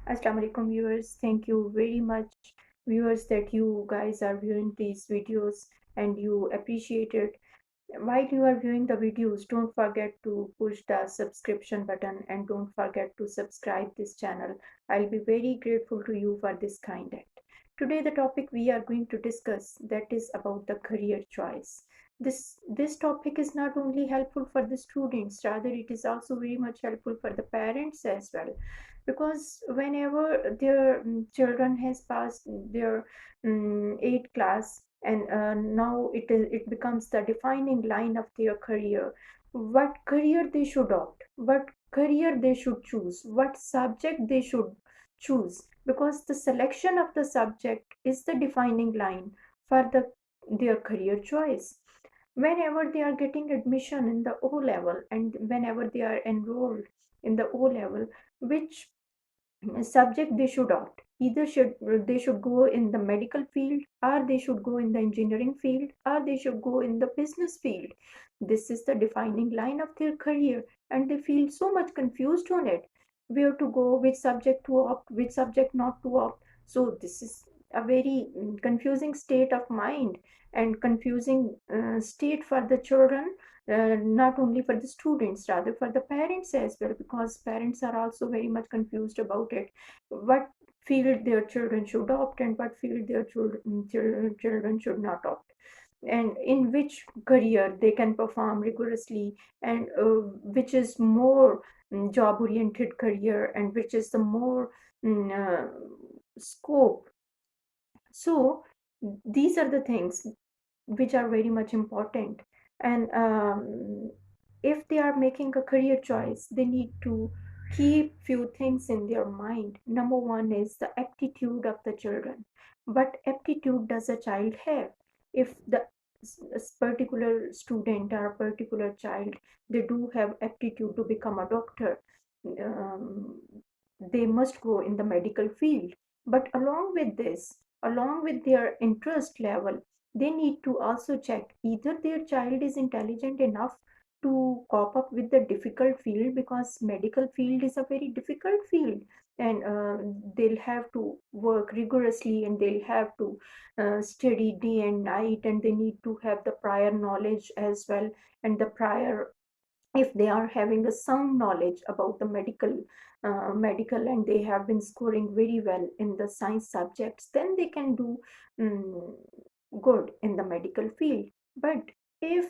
Assalamu alaikum viewers. Thank you very much viewers that you guys are viewing these videos and you appreciate it. While you are viewing the videos, don't forget to push the subscription button and don't forget to subscribe this channel. I'll be very grateful to you for this kind act. Today the topic we are going to discuss that is about the career choice. This topic is not only helpful for the students, rather it is also very much helpful for the parents as well, because whenever their children has passed their 8th class and now it becomes the defining line of their career, what career they should opt, what career they should choose, what subject they should choose, because the selection of the subject is the defining line for their career choice. Whenever they are getting admission in the O level and whenever they are enrolled in the O level, which subject they should opt, either should they should go in the medical field, or they should go in the engineering field, or they should go in the business field. This is the defining line of their career, and they feel so much confused on it, where to go, which subject to opt, which subject not to opt. So this is a very confusing state of mind and confusing state for the children, not only for the students, rather for the parents as well, because parents are also very much confused about it, what field their children should opt and what field their children should not opt, and in which career they can perform rigorously, and which is more job oriented career and which is the more mm, uh, scope. So these are the things which are very much important, and if they are making a career choice, they need to keep few things in their mind. Number one is the aptitude of the children. What aptitude does a child have? If the particular student or a particular child, they do have aptitude to become a doctor, um, they must go in the medical field. But along with this, along with their interest level, they need to also check either their child is intelligent enough to cope up with the difficult field, because medical field is a very difficult field, and they'll have to work rigorously and they'll have to study day and night, and they need to have the prior knowledge as well, and the prior, if they are having a sound knowledge about the medical and they have been scoring very well in the science subjects, then they can do um, good in the medical field. But if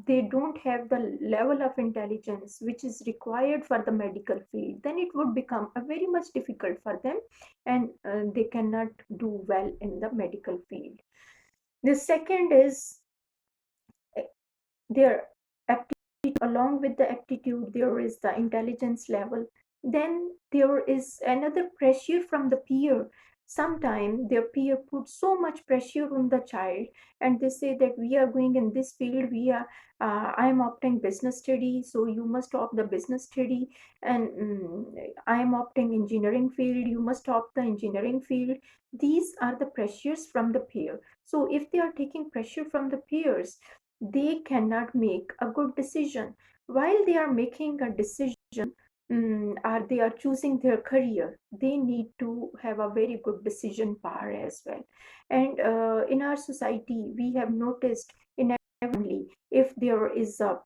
they don't have the level of intelligence which is required for the medical field, then it would become a very much difficult for them, and they cannot do well in the medical field. The second is their aptitude. Along with the aptitude, there is the intelligence level. Then there is another pressure from the peer. Sometimes their peer puts so much pressure on the child, and they say that we are going in this field, we are I am opting business study, so you must opt the business study, and I am opting engineering field, you must opt the engineering field. These are the pressures from the peer. So if they are taking pressure from the peers, they cannot make a good decision. While they are making a decision, or they are choosing their career, they need to have a very good decision power as well. And in our society, we have noticed in every family, if there is a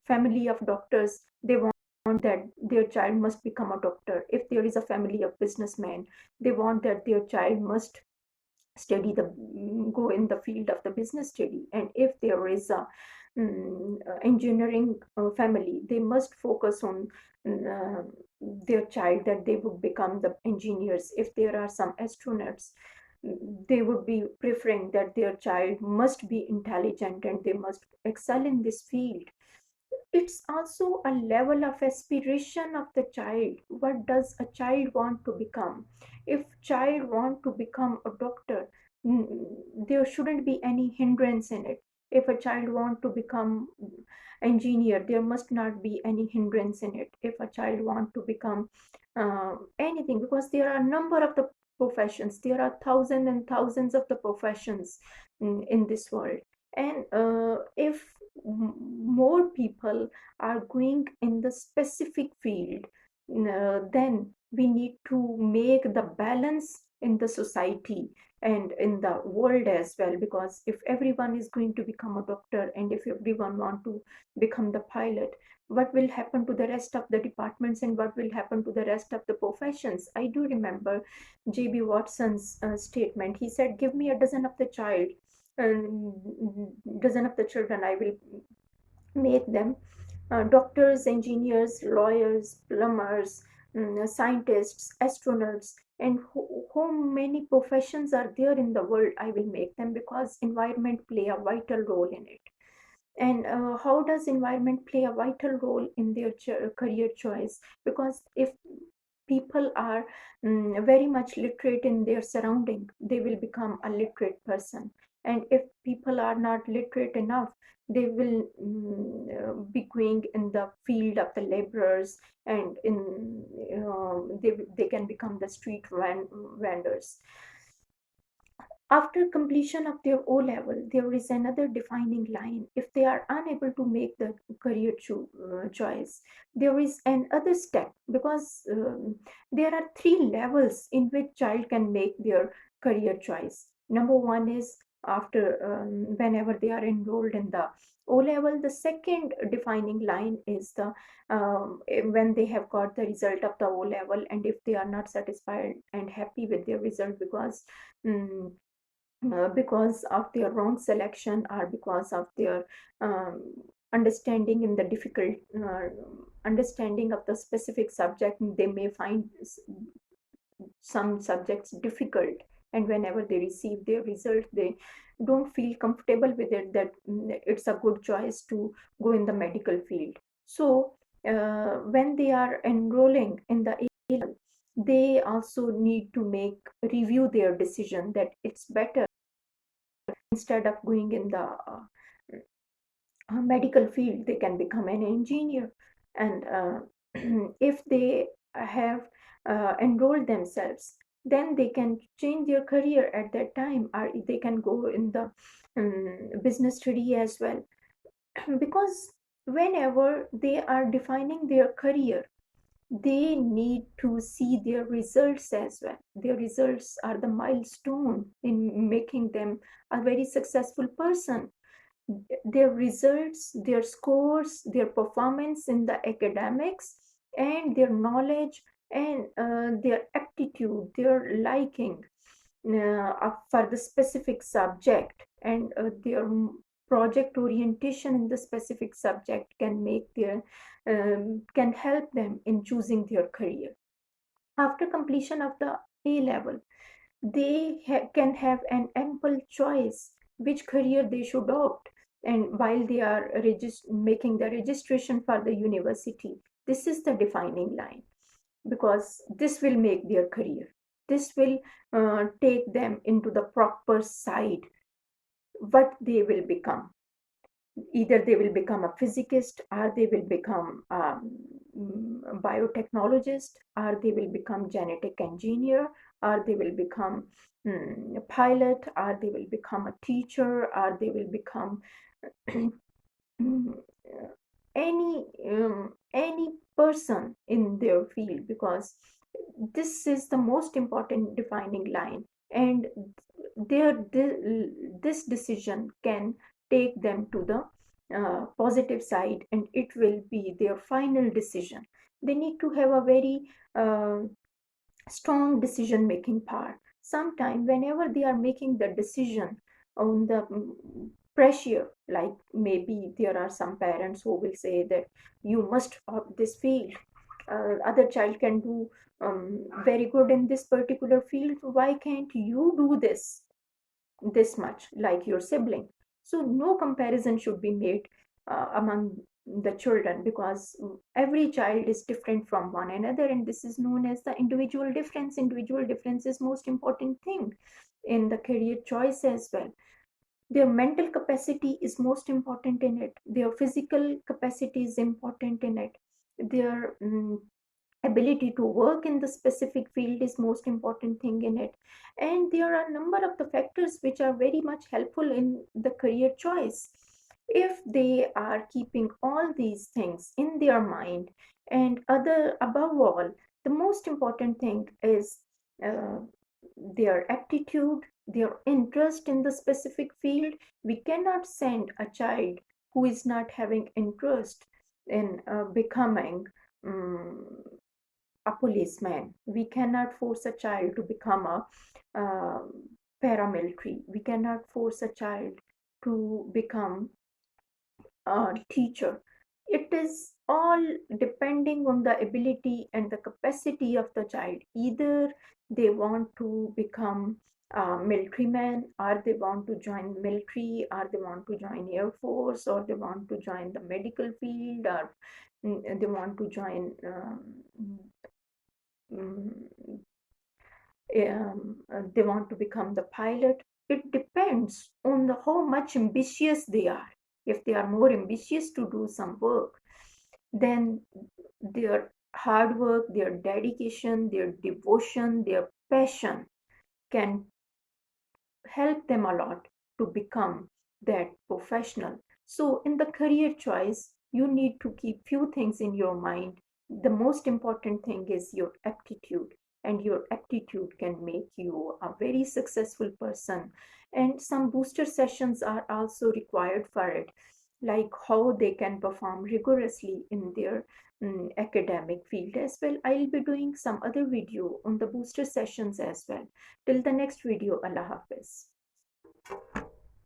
family of doctors, they want that their child must become a doctor. If there is a family of businessmen, they want that their child must study the go in the field of the business study. And if there is a engineering family, they must focus on uh, their child, that they would become the engineers. If there are some astronauts, they would be preferring that their child must be intelligent and they must excel in this field. It's also a level of aspiration of the child. What does a child want to become? If child want to become a doctor, there shouldn't be any hindrance in it. If a child want to become engineer, there must not be any hindrance in it. If a child want to become anything, because there are a number of the professions, there are thousands and thousands of the professions in this world. And if more people are going in the specific field, then we need to make the balance in the society and in the world as well, because if everyone is going to become a doctor and if everyone want to become the pilot, what will happen to the rest of the departments and what will happen to the rest of the professions? I do remember JB Watson's statement. He said, give me a dozen of the child, dozen of the children, I will make them doctors, engineers, lawyers, plumbers, scientists, astronauts, and how many professions are there in the world. I will make them, because environment play a vital role in it. And how does environment play a vital role in their career choice? Because if people are very much literate in their surrounding, they will become a literate person. And if people are not literate enough, they will be going in the field of the laborers, and in they can become the street vendors. After completion of their O level, there is another defining line. If they are unable to make the career choice, there is another step, because there are three levels in which child can make their career choice. Number one is after whenever they are enrolled in the O level. The second defining line is the when they have got the result of the O level, and if they are not satisfied and happy with their result, because of their wrong selection or because of their um, understanding in the difficult understanding of the specific subject, they may find some subjects difficult, and whenever they receive their result, they don't feel comfortable with it, that it's a good choice to go in the medical field. So when they are enrolling in the A level, they also need to make review their decision, that it's better, instead of going in the medical field, they can become an engineer. And if they have enrolled themselves, then they can change their career at that time, or they can go in the business study as well. Because whenever they are defining their career, they need to see their results as well. Their results are the milestone in making them a very successful person. Their results, their scores, their performance in the academics, and their knowledge, and their aptitude, their liking for the specific subject, and their project orientation in the specific subject can make their can help them in choosing their career. After completion of the A level, they can have an ample choice which career they should opt. And while they are making the registration for the university, this is the defining line, because this will make their career. This will take them into the proper side, what they will become. Either they will become a physicist, or they will become biotechnologist, or they will become genetic engineer, or they will become pilot, or they will become a teacher, or they will become any person in their field, because this is the most important defining line. And this decision can take them to the positive side, and it will be their final decision. They need to have a very uh, strong decision making power. Sometime whenever they are making the decision on the pressure, like maybe there are some parents who will say that you must opt this field, other child can do very good in this particular field, why can't you do this much like your sibling? So no comparison should be made among the children, because every child is different from one another, and this is known as the individual difference. Individual difference is most important thing in the career choice as well. Their mental capacity is most important in it, their physical capacity is important in it, their ability to work in the specific field is most important thing in it. And there are a number of the factors which are very much helpful in the career choice. If they are keeping all these things in their mind, and other above all, The most important thing is uh, their aptitude, their interest in the specific field. We cannot send a child who is not having interest in becoming um, a policeman. We cannot force a child to become a paramilitary. We cannot force a child to become teacher. It is all depending on the ability and the capacity of the child. Either they want to become a military man, or they want to join military, or they want to join air force, or they want to join the medical field, or they want to join mm, they want to become the pilot. It depends on how much ambitious they are. If they are more ambitious to do some work, then their hard work, their dedication, their devotion, their passion can help them a lot to become that professional. So in the career choice, you need to keep few things in your mind. The most important thing is your aptitude, and your aptitude can make you a very successful person. And some booster sessions are also required for it, like how they can perform rigorously in their academic field as well. I'll be doing some other video on the booster sessions as well. Till the next video, Allah Hafiz.